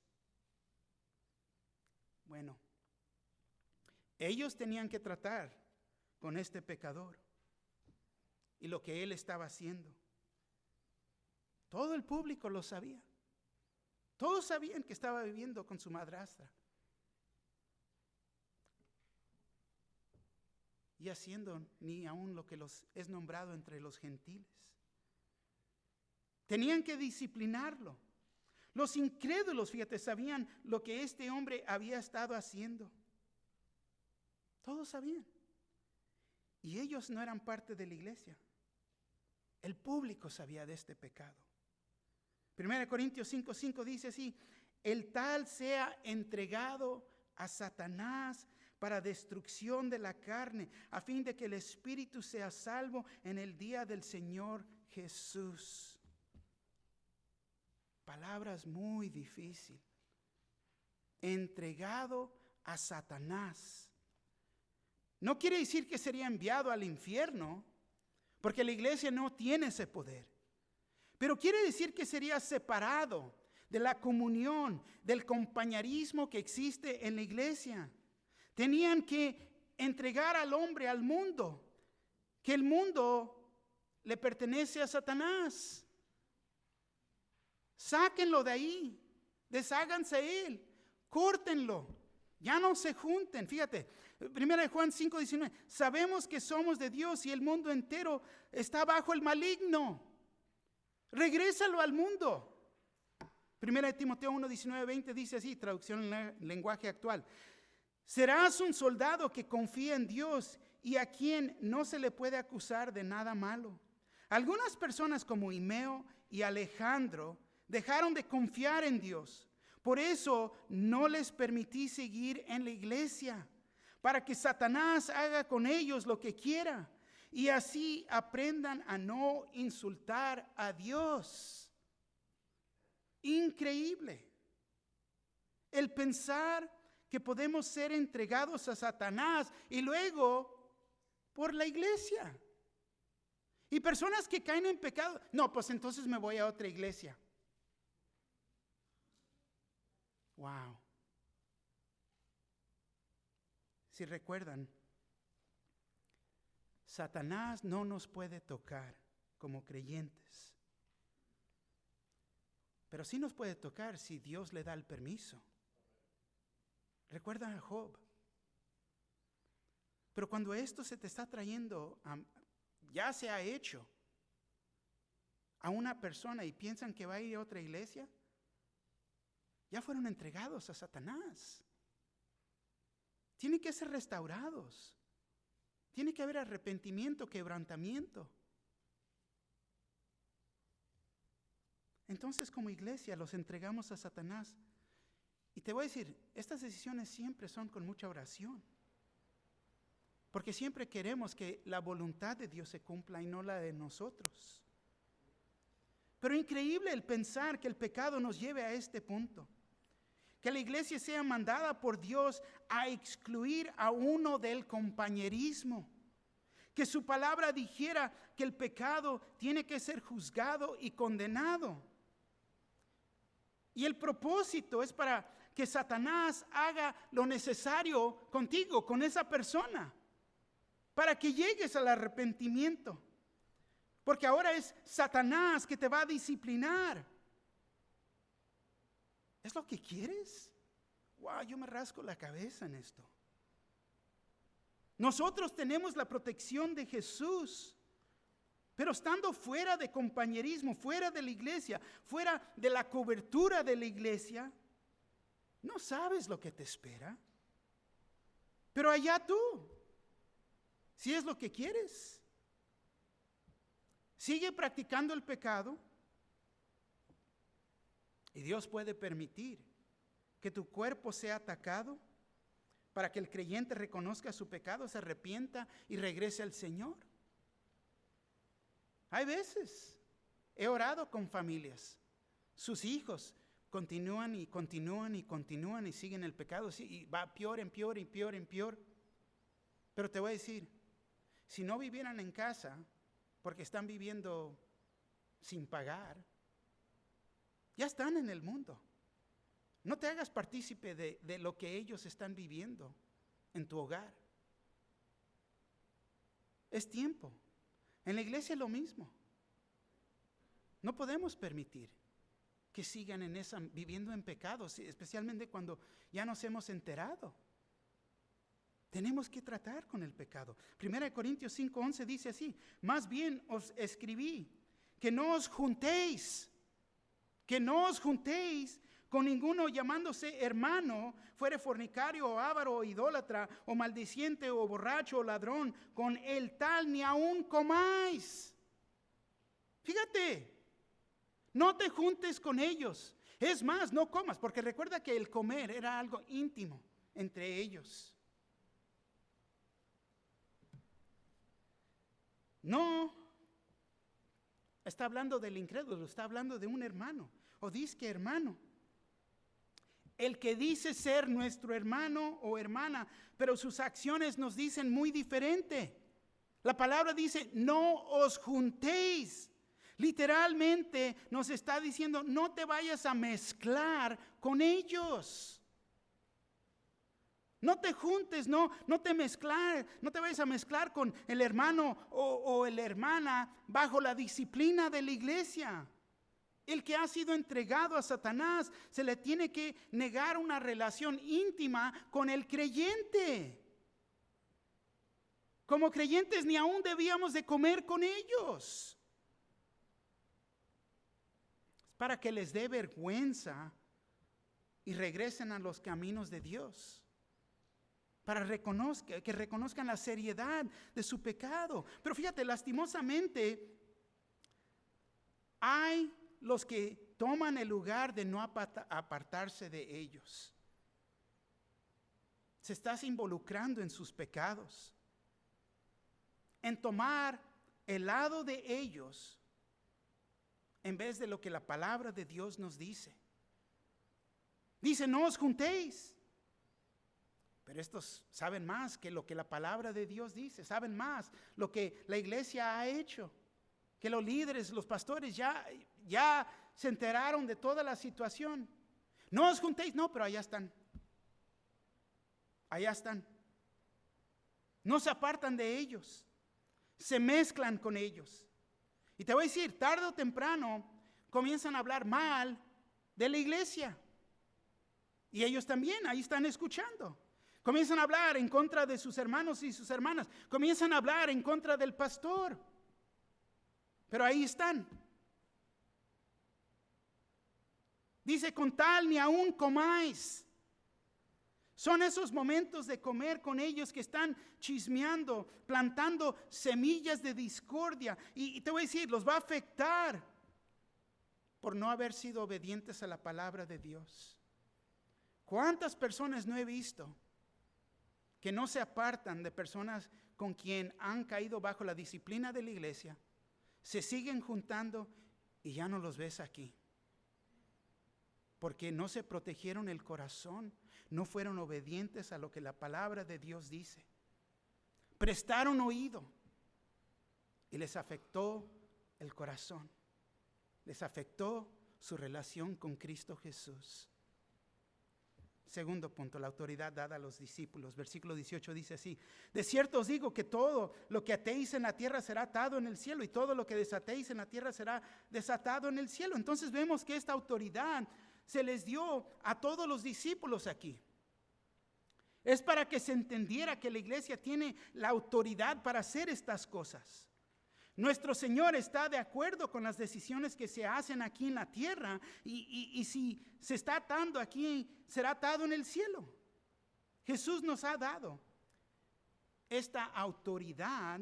Bueno, ellos tenían que tratar con este pecador y lo que él estaba haciendo. Todo el público lo sabía. Todos sabían que estaba viviendo con su madrastra y haciendo ni aún lo que es nombrado entre los gentiles. Tenían que disciplinarlo. Los incrédulos, fíjate, sabían lo que este hombre había estado haciendo. Todos sabían. Y ellos no eran parte de la iglesia. El público sabía de este pecado. 1 Corintios 5:5 dice así: el tal sea entregado a Satanás para destrucción de la carne, a fin de que el espíritu sea salvo en el día del Señor Jesús. Palabras muy difíciles. Entregado a Satanás. No quiere decir que sería enviado al infierno, porque la iglesia no tiene ese poder. Pero quiere decir que sería separado de la comunión, del compañerismo que existe en la iglesia. Tenían que entregar al hombre, al mundo, que el mundo le pertenece a Satanás. Sáquenlo de ahí, desháganse de él, córtenlo, Ya no se junten. Fíjate, 1 Juan 5:19. Sabemos que somos de Dios y el mundo entero está bajo el maligno. Regrésalo al mundo. 1 Timoteo 1:19-20 dice así, traducción en lenguaje actual. Serás un soldado que confía en Dios y a quien no se le puede acusar de nada malo. Algunas personas como Himeo y Alejandro dejaron de confiar en Dios. Por eso no les permití seguir en la iglesia, para que Satanás haga con ellos lo que quiera y así aprendan a no insultar a Dios. Increíble el pensar que podemos ser entregados a Satanás y luego por la iglesia. Y personas que caen en pecado, no, pues entonces me voy a otra iglesia. Wow. Si recuerdan, Satanás no nos puede tocar como creyentes, pero sí nos puede tocar si Dios le da el permiso. Recuerdan a Job. Pero cuando esto se te está trayendo, ya se ha hecho a una persona y piensan que va a ir a otra iglesia, ya fueron entregados a Satanás. Tienen que ser restaurados. Tiene que haber arrepentimiento, quebrantamiento. Entonces, como iglesia, los entregamos a Satanás. Y te voy a decir, estas decisiones siempre son con mucha oración. Porque siempre queremos que la voluntad de Dios se cumpla y no la de nosotros. Pero increíble el pensar que el pecado nos lleve a este punto. Que la iglesia sea mandada por Dios a excluir a uno del compañerismo. Que su palabra dijera que el pecado tiene que ser juzgado y condenado. Y el propósito es para que Satanás haga lo necesario contigo, con esa persona, para que llegues al arrepentimiento. Porque ahora es Satanás que te va a disciplinar. ¿Es lo que quieres? Wow, yo me rasco la cabeza en esto. Nosotros tenemos la protección de Jesús, pero estando fuera de compañerismo, fuera de la iglesia, fuera de la cobertura de la iglesia, no sabes lo que te espera. Pero allá tú, si es lo que quieres, sigue practicando el pecado. Y Dios puede permitir que tu cuerpo sea atacado para que el creyente reconozca su pecado, se arrepienta y regrese al Señor. Hay veces, he orado con familias, sus hijos continúan y continúan y continúan y siguen el pecado, y va peor en peor y peor en peor. Pero te voy a decir, si no vivieran en casa, porque están viviendo sin pagar, ya están en el mundo. No te hagas partícipe de lo que ellos están viviendo en tu hogar. Es tiempo. En la iglesia es lo mismo. No podemos permitir que sigan viviendo en pecado, especialmente cuando ya nos hemos enterado. Tenemos que tratar con el pecado. 1 Corintios 5:11 dice así: más bien os escribí que no os juntéis con ninguno llamándose hermano, fuere fornicario o avaro o idólatra o maldiciente o borracho o ladrón, con el tal ni aun comáis. Fíjate, no te juntes con ellos. Es más, no comas, porque recuerda que el comer era algo íntimo entre ellos. No está hablando del incrédulo, está hablando de un hermano, o disque hermano. El que dice ser nuestro hermano o hermana, pero sus acciones nos dicen muy diferente. La palabra dice, no os juntéis. Literalmente nos está diciendo, no te vayas a mezclar con ellos. No te juntes, no te vayas a mezclar con el hermano o la hermana bajo la disciplina de la iglesia. El que ha sido entregado a Satanás, se le tiene que negar una relación íntima con el creyente. Como creyentes ni aún debíamos de comer con ellos. Para que les dé vergüenza y regresen a los caminos de Dios. Para que reconozcan la seriedad de su pecado. Pero fíjate, lastimosamente, hay los que toman el lugar de no apartarse de ellos. Se estás involucrando en sus pecados. En tomar el lado de ellos en vez de lo que la palabra de Dios nos dice. Dice, no os juntéis. Pero estos saben más que lo que la palabra de Dios dice. Saben más lo que la iglesia ha hecho. Que los líderes, los pastores ya se enteraron de toda la situación. No os juntéis, no, pero allá están. Allá están. No se apartan de ellos. Se mezclan con ellos. Y te voy a decir, tarde o temprano comienzan a hablar mal de la iglesia. Y ellos también, ahí están escuchando. Comienzan a hablar en contra de sus hermanos y sus hermanas. Comienzan a hablar en contra del pastor. Pero ahí están. Dice, con tal ni aún comáis. Son esos momentos de comer con ellos que están chismeando, plantando semillas de discordia. Y te voy a decir, los va a afectar por no haber sido obedientes a la palabra de Dios. ¿Cuántas personas no he visto que no se apartan de personas con quien han caído bajo la disciplina de la iglesia? Se siguen juntando y ya no los ves aquí. Porque no se protegieron el corazón, no fueron obedientes a lo que la palabra de Dios dice. Prestaron oído y les afectó el corazón. Les afectó su relación con Cristo Jesús. Segundo punto, la autoridad dada a los discípulos. Versículo 18 dice así: de cierto os digo que todo lo que atéis en la tierra será atado en el cielo, y todo lo que desatéis en la tierra será desatado en el cielo. Entonces vemos que esta autoridad se les dio a todos los discípulos aquí. Es para que se entendiera que la iglesia tiene la autoridad para hacer estas cosas. Nuestro Señor está de acuerdo con las decisiones que se hacen aquí en la tierra, y si se está atando aquí, será atado en el cielo. Jesús nos ha dado esta autoridad,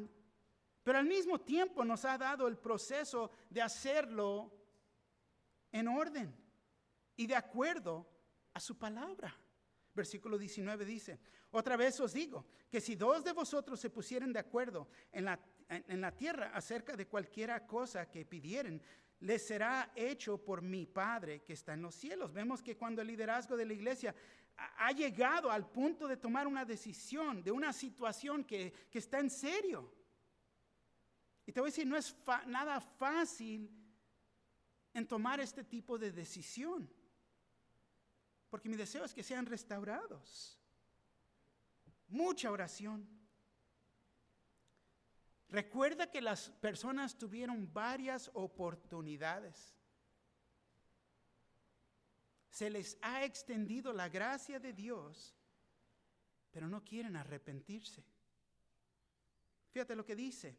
pero al mismo tiempo nos ha dado el proceso de hacerlo en orden y de acuerdo a su palabra. Versículo 19 dice: otra vez os digo que si dos de vosotros se pusieren de acuerdo en la tierra acerca de cualquiera cosa que pidieren, les será hecho por mi Padre que está en los cielos. Vemos que cuando el liderazgo de la iglesia ha llegado al punto de tomar una decisión de una situación que está en serio. Y te voy a decir, no es nada fácil en tomar este tipo de decisión. Porque mi deseo es que sean restaurados. Mucha oración. Recuerda que las personas tuvieron varias oportunidades. Se les ha extendido la gracia de Dios, pero no quieren arrepentirse. Fíjate lo que dice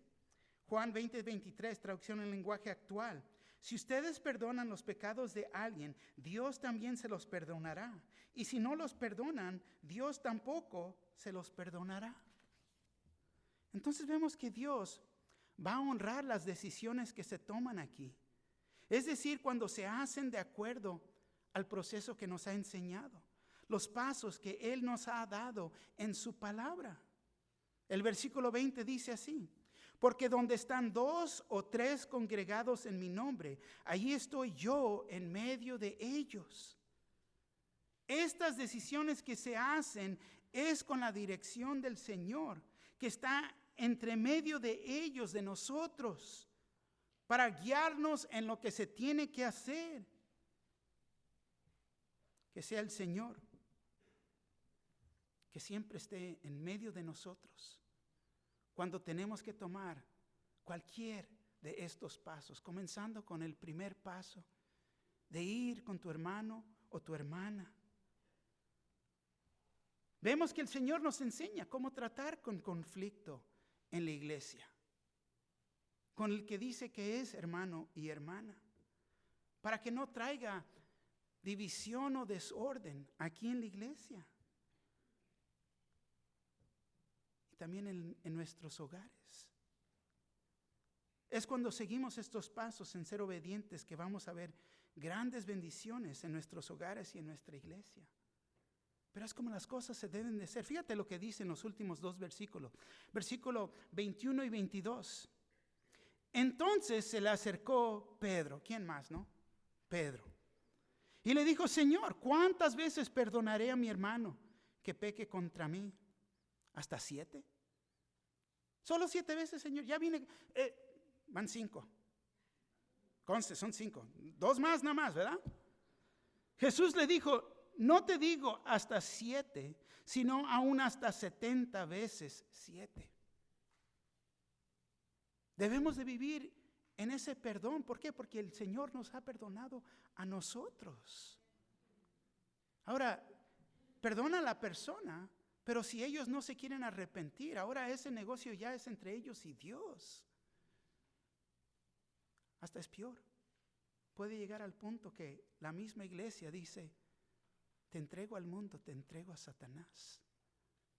Juan 20:23, traducción en lenguaje actual. Si ustedes perdonan los pecados de alguien, Dios también se los perdonará. Y si no los perdonan, Dios tampoco se los perdonará. Entonces vemos que Dios va a honrar las decisiones que se toman aquí. Es decir, cuando se hacen de acuerdo al proceso que nos ha enseñado, los pasos que Él nos ha dado en su palabra. El versículo 20 dice así: porque donde están 2 o 3 congregados en mi nombre, allí estoy yo en medio de ellos. Estas decisiones que se hacen es con la dirección del Señor, que está entre medio de ellos, de nosotros, para guiarnos en lo que se tiene que hacer. Que sea el Señor que siempre esté en medio de nosotros cuando tenemos que tomar cualquier de estos pasos, comenzando con el primer paso, de ir con tu hermano o tu hermana. Vemos que el Señor nos enseña cómo tratar con conflicto en la iglesia, con el que dice que es hermano y hermana, para que no traiga división o desorden aquí en la iglesia y también en nuestros hogares. Es cuando seguimos estos pasos en ser obedientes que vamos a ver grandes bendiciones en nuestros hogares y en nuestra iglesia. Pero es como las cosas se deben de ser. Fíjate lo que dice en los últimos dos versículos. Versículo 21 y 22. Entonces se le acercó Pedro. ¿Quién más, no? Pedro. Y le dijo, Señor, ¿cuántas veces perdonaré a mi hermano que peque contra mí? ¿Hasta 7? Solo 7 veces, Señor. Ya viene, van 5. Conste, son 5. 2 más nada más, ¿verdad? Jesús le dijo, no te digo hasta 7, sino aún hasta 70 veces 7. Debemos de vivir en ese perdón. ¿Por qué? Porque el Señor nos ha perdonado a nosotros. Ahora, perdona a la persona, pero si ellos no se quieren arrepentir, ahora ese negocio ya es entre ellos y Dios. Hasta es peor. Puede llegar al punto que la misma iglesia dice, te entrego al mundo, te entrego a Satanás.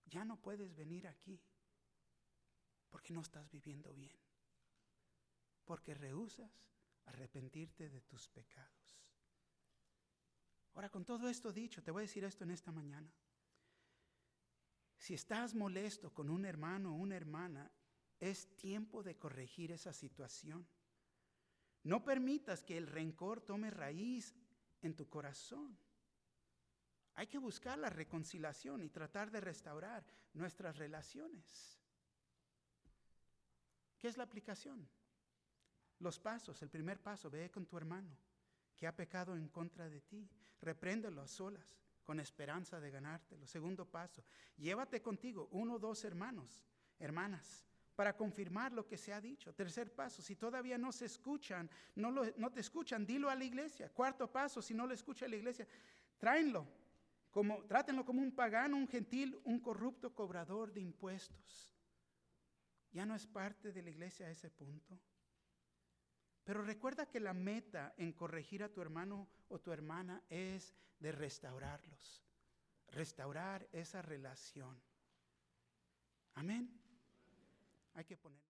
Ya no puedes venir aquí porque no estás viviendo bien, porque rehusas arrepentirte de tus pecados. Ahora, con todo esto dicho, te voy a decir esto en esta mañana. Si estás molesto con un hermano o una hermana, es tiempo de corregir esa situación. No permitas que el rencor tome raíz en tu corazón. Hay que buscar la reconciliación y tratar de restaurar nuestras relaciones. ¿Qué es la aplicación? Los pasos. El primer paso, ve con tu hermano que ha pecado en contra de ti. Repréndelo a solas con esperanza de ganártelo. Segundo paso, llévate contigo 1 o 2 hermanos, hermanas, para confirmar lo que se ha dicho. Tercer paso, si todavía no se escuchan, no te escuchan, dilo a la iglesia. Cuarto paso, si no lo escucha la iglesia, trátenlo como un pagano, un gentil, un corrupto cobrador de impuestos. Ya no es parte de la iglesia a ese punto. Pero recuerda que la meta en corregir a tu hermano o tu hermana es de restaurarlos. Restaurar esa relación. Amén. Hay que poner.